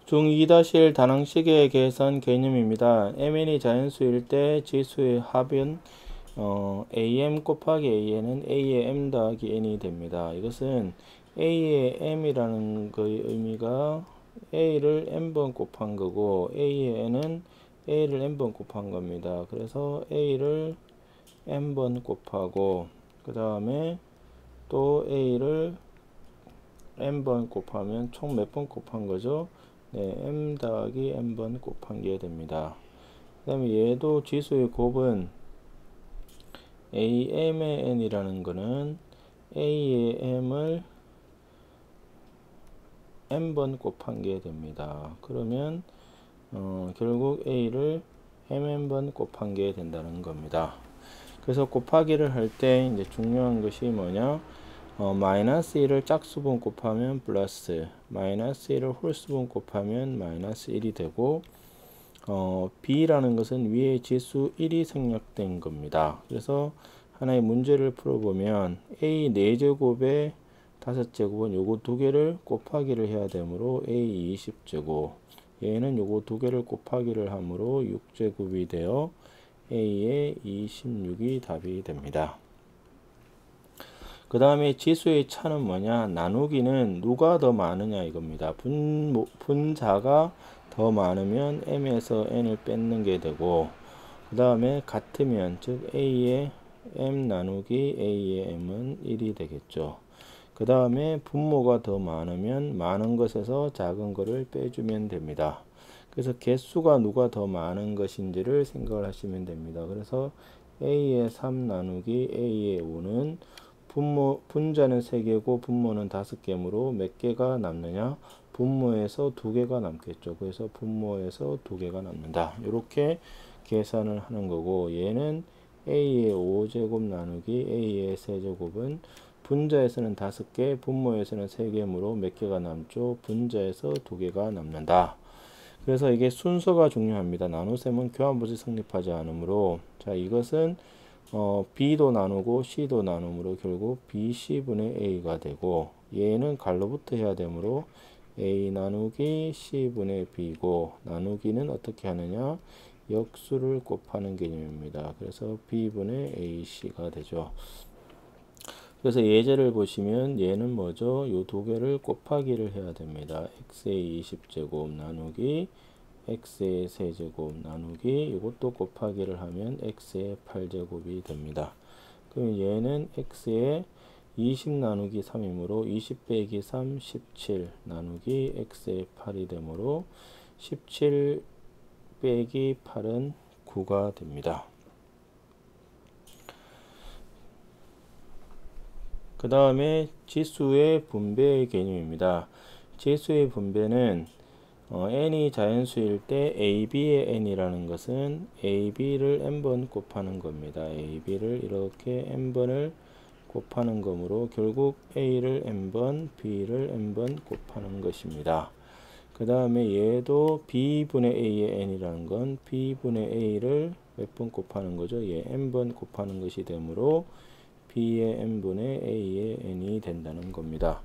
중2-1 다항식의 계산 개념입니다. mn이 자연수일 때 지수의 합은 am 곱하기 a는 a의 m 더하기 n이 됩니다. 이것은 a의 m이라는 거의 의미가 a를 n번 곱한 거고 a의 n은 a를 n번 곱한 겁니다. 그래서 a를 n번 곱하고 그 다음에 또 a를 n번 곱하면 총 몇 번 곱한 거죠? 네, m 더하기 n번 곱한 게 됩니다. 그 다음에 얘도 지수의 곱은 am의 n이라는 거는 a의 m을 n번 곱한 게 됩니다. 그러면 결국 a를 mn번 곱한 게 된다는 겁니다. 그래서 곱하기를 할 때 이제 중요한 것이 뭐냐? 마이너스 1을 짝수분 곱하면 플러스, 마이너스 1을 홀수분 곱하면 마이너스 1이 되고, b라는 것은 위에 지수 1이 생략된 겁니다. 그래서 하나의 문제를 풀어보면 a 4제곱에 5제곱은 요거 두 개를 곱하기를 해야 되므로 a 20제곱, 얘는 요거 두 개를 곱하기를 하므로 6제곱이 되어 a의 26이 답이 됩니다. 그 다음에 지수의 차는 뭐냐? 나누기는 누가 더 많으냐 이겁니다. 분자가 더 많으면 m에서 n을 뺏는 게 되고, 그 다음에 같으면 즉 a의 m 나누기 a의 m은 1이 되겠죠. 그 다음에 분모가 더 많으면 많은 것에서 작은 것을 빼주면 됩니다. 그래서 개수가 누가 더 많은 것인지를 생각을 하시면 됩니다. 그래서 a의 3 나누기 a의 5는 분자는 3개고 분모는 5개므로 몇 개가 남느냐? 분모에서 2개가 남겠죠. 그래서 분모에서 2개가 남는다. 이렇게 계산을 하는 거고, 얘는 a의 5제곱 나누기 a의 세제곱은 분자에서는 5개, 분모에서는 3개므로 몇 개가 남죠? 분자에서 2개가 남는다. 그래서 이게 순서가 중요합니다. 나눗셈은 교환부지 성립하지 않으므로, 자, 이것은 b도 나누고 c도 나누므로 결국 bc분의 a가 되고, 얘는 갈로부터 해야 되므로 a 나누기 c분의 b고, 나누기는 어떻게 하느냐? 역수를 곱하는 개념입니다. 그래서 b분의 ac가 되죠. 그래서 예제를 보시면 얘는 뭐죠? 요 두 개를 곱하기를 해야 됩니다. x의 20제곱 나누기 x의 세제곱 나누기 이것도 곱하기를 하면 x의 8제곱이 됩니다. 그럼 얘는 x의 20 나누기 3이므로 20 빼기 3, 17 나누기 x의 8이 되므로 17 빼기 8은 9가 됩니다. 그 다음에 지수의 분배의 개념입니다. 지수의 분배는 n이 자연수일 때 ab의 n이라는 것은 ab를 n번 곱하는 겁니다. ab를 이렇게 n번을 곱하는 거므로 결국 a를 n번, b를 n번 곱하는 것입니다. 그 다음에 얘도 b분의 a의 n이라는 건 b분의 a를 몇 번 곱하는 거죠? 얘 n번 곱하는 것이 되므로 b의 n분의 a의 n이 된다는 겁니다.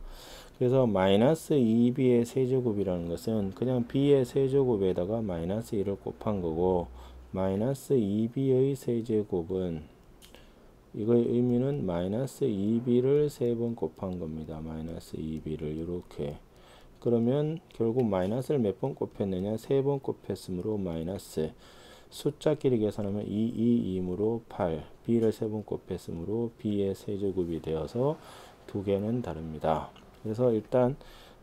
그래서 마이너스 2b의 세제곱이라는 것은 그냥 b의 세제곱에다가 마이너스 1을 곱한 거고, 마이너스 2b의 세제곱은 이거의 의미는 마이너스 2b를 3번 곱한 겁니다. 마이너스 2b를 이렇게. 그러면 결국 마이너스를 몇 번 곱했느냐? 3번 곱했으므로 마이너스 숫자끼리 계산하면 2이므로 8, b를 3번 곱했으므로 b의 세제곱이 되어서 두 개는 다릅니다. 그래서 일단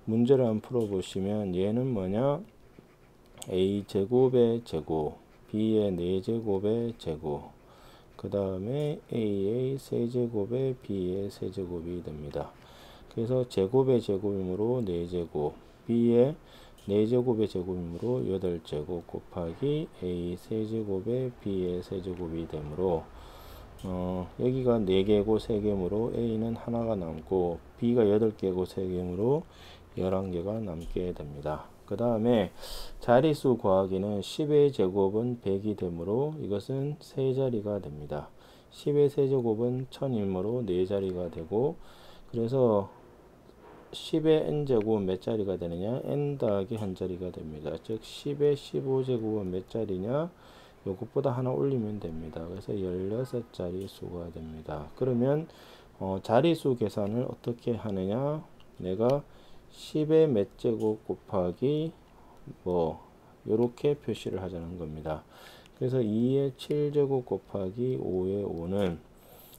문제를 한번 풀어보시면 얘는 뭐냐? a제곱의 제곱, b의 4제곱의 제곱, 그 다음에 a의 세제곱의 b의 세제곱이 됩니다. 그래서 제곱의 제곱이므로 4제곱, b의 4제곱의 제곱이므로 8제곱 곱하기 a 세제곱의 b의 세제곱이 되므로 여기가 4개고 3개므로 a는 하나가 남고 b가 8개고 3개므로 11개가 남게 됩니다. 그 다음에 자리수 구하기는 10의 제곱은 100이 되므로 이것은 3자리가 됩니다. 10의 세제곱은 1000이므로 4자리가 되고, 그래서 10의 n제곱은 몇 자리가 되느냐? n 더하기 한 자리가 됩니다. 즉 10의 15제곱은 몇 자리냐? 요것보다 하나 올리면 됩니다. 그래서 16자리 수가 됩니다. 그러면 자리수 계산을 어떻게 하느냐? 내가 10의 몇 제곱 곱하기 뭐 요렇게 표시를 하자는 겁니다. 그래서 2의 7제곱 곱하기 5의 5는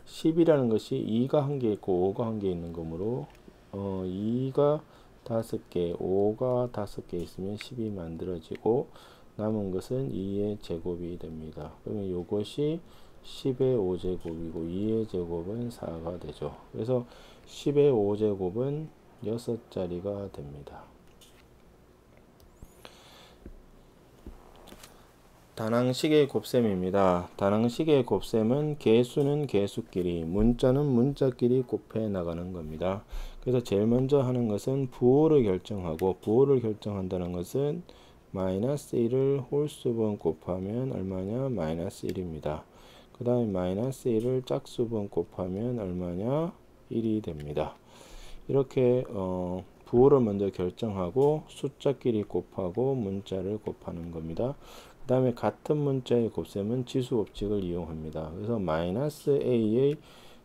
10이라는 것이 2가 한 개 있고 5가 한 개 있는 거므로 2가 5개, 5가 5개 있으면 10이 만들어지고 남은 것은 2의 제곱이 됩니다. 그러면 이것이 10의 5제곱이고 2의 제곱은 4가 되죠. 그래서 10의 5제곱은 6자리가 됩니다. 다낭식의 곱셈입니다. 다낭식의 곱셈은 개수는 개수끼리, 문자는 문자끼리 곱해 나가는 겁니다. 그래서 제일 먼저 하는 것은 부호를 결정하고, 부호를 결정한다는 것은 마이너스 1을 홀수번 곱하면 얼마냐? 마이너스 1입니다. 그 다음에 마이너스 1을 짝수번 곱하면 얼마냐? 1이 됩니다. 이렇게 부호를 먼저 결정하고 숫자끼리 곱하고 문자를 곱하는 겁니다. 그 다음에 같은 문자의 곱셈은 지수 법칙을 이용합니다. 그래서 마이너스 a의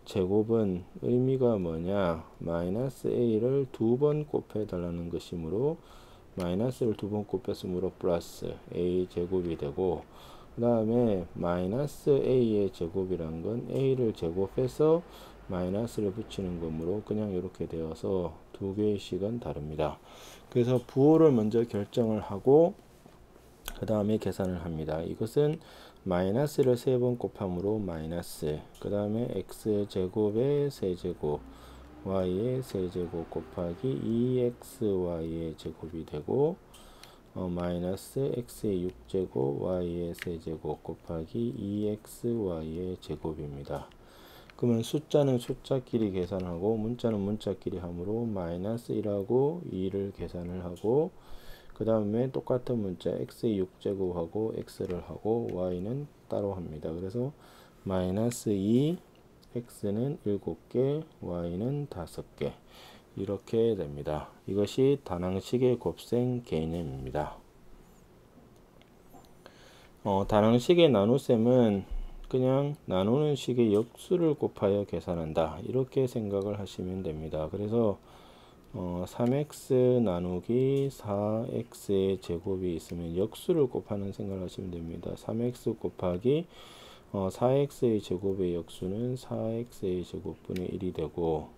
제곱은 의미가 뭐냐? 마이너스 a를 두 번 곱해 달라는 것이므로 마이너스를 두 번 곱했으므로 플러스 a 제곱이 되고, 그 다음에 마이너스 a의 제곱이란 건 a를 제곱해서 마이너스를 붙이는 거므로 그냥 이렇게 되어서 두 개의 식은 다릅니다. 그래서 부호를 먼저 결정을 하고 그 다음에 계산을 합니다. 이것은 마이너스를 3번 곱함으로 마이너스, 그 다음에 x제곱의 세제곱, y의 세제곱 곱하기 2xy의 제곱이 되고 마이너스 x의 6제곱 y의 세제곱 곱하기 2xy의 제곱입니다. 그러면 숫자는 숫자끼리 계산하고 문자는 문자끼리 하므로 마이너스 1하고 2를 계산을 하고, 그 다음에 똑같은 문자 x의 6제곱하고 x를 하고 y는 따로 합니다. 그래서 마이너스 2, x는 7개, y는 5개 이렇게 됩니다. 이것이 다낭식의 곱셈 개념입니다. 다낭식의 나눗셈은 그냥 나누는 식의 역수를 곱하여 계산한다, 이렇게 생각을 하시면 됩니다. 그래서 3x 나누기 4x의 제곱이 있으면 역수를 곱하는 생각을 하시면 됩니다. 3x 곱하기 4x의 제곱의 역수는 4x의 제곱분의 1이 되고,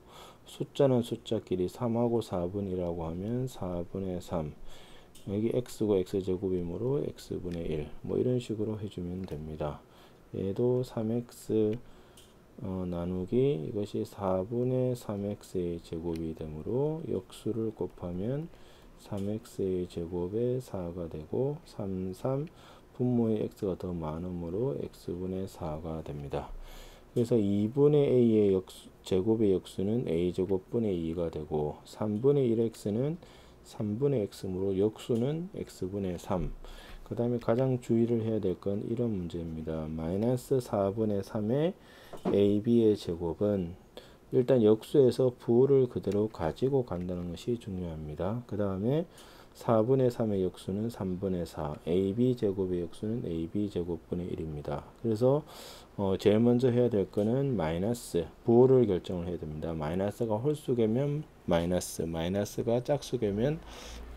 숫자는 숫자끼리 3하고 4분이라고 하면 4분의 3, 여기 x고 x제곱이므로 x분의 1, 뭐 이런 식으로 해주면 됩니다. 얘도 3x 나누기 이것이 4분의 3x의 제곱이 되므로 역수를 곱하면 3x의 제곱에 4가 되고 3, 3 분모의 x가 더 많으므로 x분의 4가 됩니다. 그래서 2분의 a의 제곱의 역수는 a제곱분의 2가 되고 3분의 1x는 3분의 x므로 역수는 x분의 3. 그 다음에 가장 주의를 해야 될 건 이런 문제입니다. 마이너스 4분의 3의 ab의 제곱은 일단 역수에서 부호를 그대로 가지고 간다는 것이 중요합니다. 그 다음에 4분의 3의 역수는 3분의 4, ab 제곱의 역수는 ab 제곱분의 1입니다. 그래서 제일 먼저 해야 될 거는 마이너스, 부호를 결정을 해야 됩니다. 마이너스가 홀수개면 마이너스, 마이너스가 짝수개면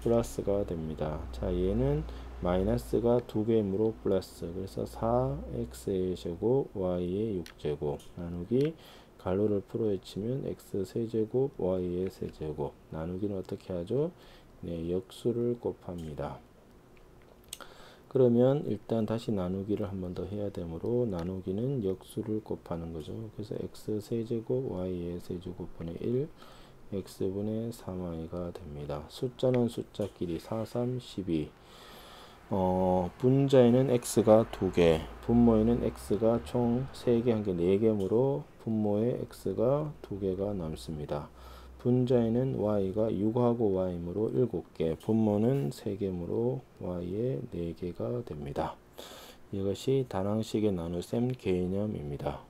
플러스가 됩니다. 자, 얘는 마이너스가 두 개이므로 플러스, 그래서 4x의 제곱 y의 6제곱 나누기 가로를 풀어에 치면 x 세제곱 y의 세제곱, 나누기는 어떻게 하죠? 네, 역수를 곱합니다. 그러면 일단 다시 나누기를 한 번 더 해야 되므로 나누기는 역수를 곱하는 거죠. 그래서 x 세제곱 y의 세제곱분의 1, x분의 3y가 됩니다. 숫자는 숫자끼리 4, 3, 12. 분자에는 x가 2개, 분모에는 x가 총 3개, 1개, 4개므로 분모에 x가 2개가 남습니다. 분자에는 y가 6하고 y이므로 7개, 분모는 3개므로 y의 4개가 됩니다. 이것이 다낭식의 나눗셈 개념입니다.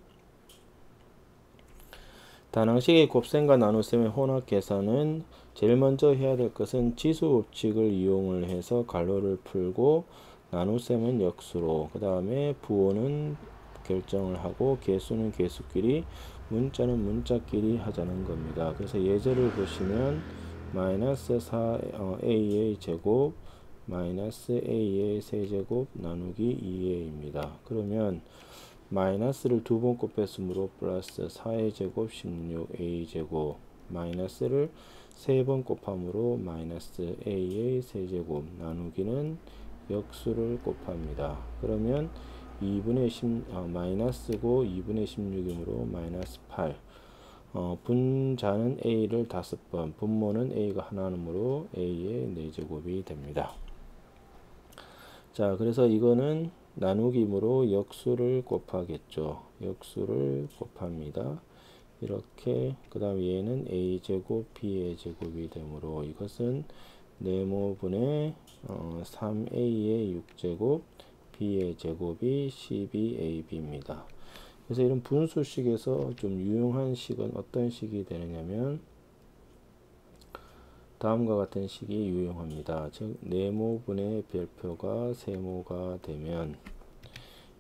다낭식의 곱셈과 나눗셈의 혼합 계산은 제일 먼저 해야 될 것은 지수 법칙을 이용을 해서 괄호를 풀고 나눗셈은 역수로, 그 다음에 부호는 결정을 하고 개수는 개수끼리, 문자는 문자끼리 하자는 겁니다. 그래서 예제를 보시면 마이너스 4a의 제곱 마이너스 a의 세제곱 나누기 2a입니다. 그러면 마이너스를 두 번 곱했으므로 플러스 4의 제곱 16a 제곱, 마이너스를 세 번 곱함으로 마이너스 a의 세제곱, 나누기는 역수를 곱합니다. 그러면 2분의 10, 마이너스고 2분의 16이므로 마이너스 8. 분자는 a를 5번, 분모는 a가 하나이므로 a의 4제곱이 됩니다. 자, 그래서 이거는 나누기므로 역수를 곱하겠죠. 역수를 곱합니다. 이렇게, 그 다음 얘는 a제곱 b의 제곱이 되므로 이것은 네모분의 3a의 6제곱 b의 제곱이 12ab입니다. 그래서 이런 분수식에서 좀 유용한 식은 어떤 식이 되느냐면 다음과 같은 식이 유용합니다. 즉 네모분의 별표가 세모가 되면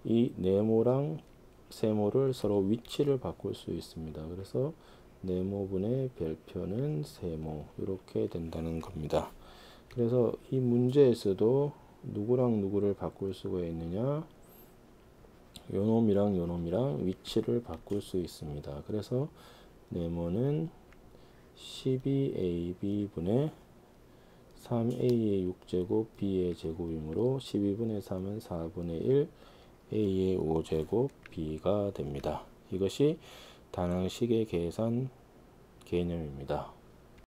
이 네모랑 세모를 서로 위치를 바꿀 수 있습니다. 그래서 네모분의 별표는 세모, 이렇게 된다는 겁니다. 그래서 이 문제에서도 누구랑 누구를 바꿀 수가 있느냐, 요놈이랑 요놈이랑 위치를 바꿀 수 있습니다. 그래서 네모는 12ab분의 3a의 6제곱 b의 제곱이므로 12분의 3은 4분의 1 a의 5제곱 b가 됩니다. 이것이 다항식의 계산 개념입니다.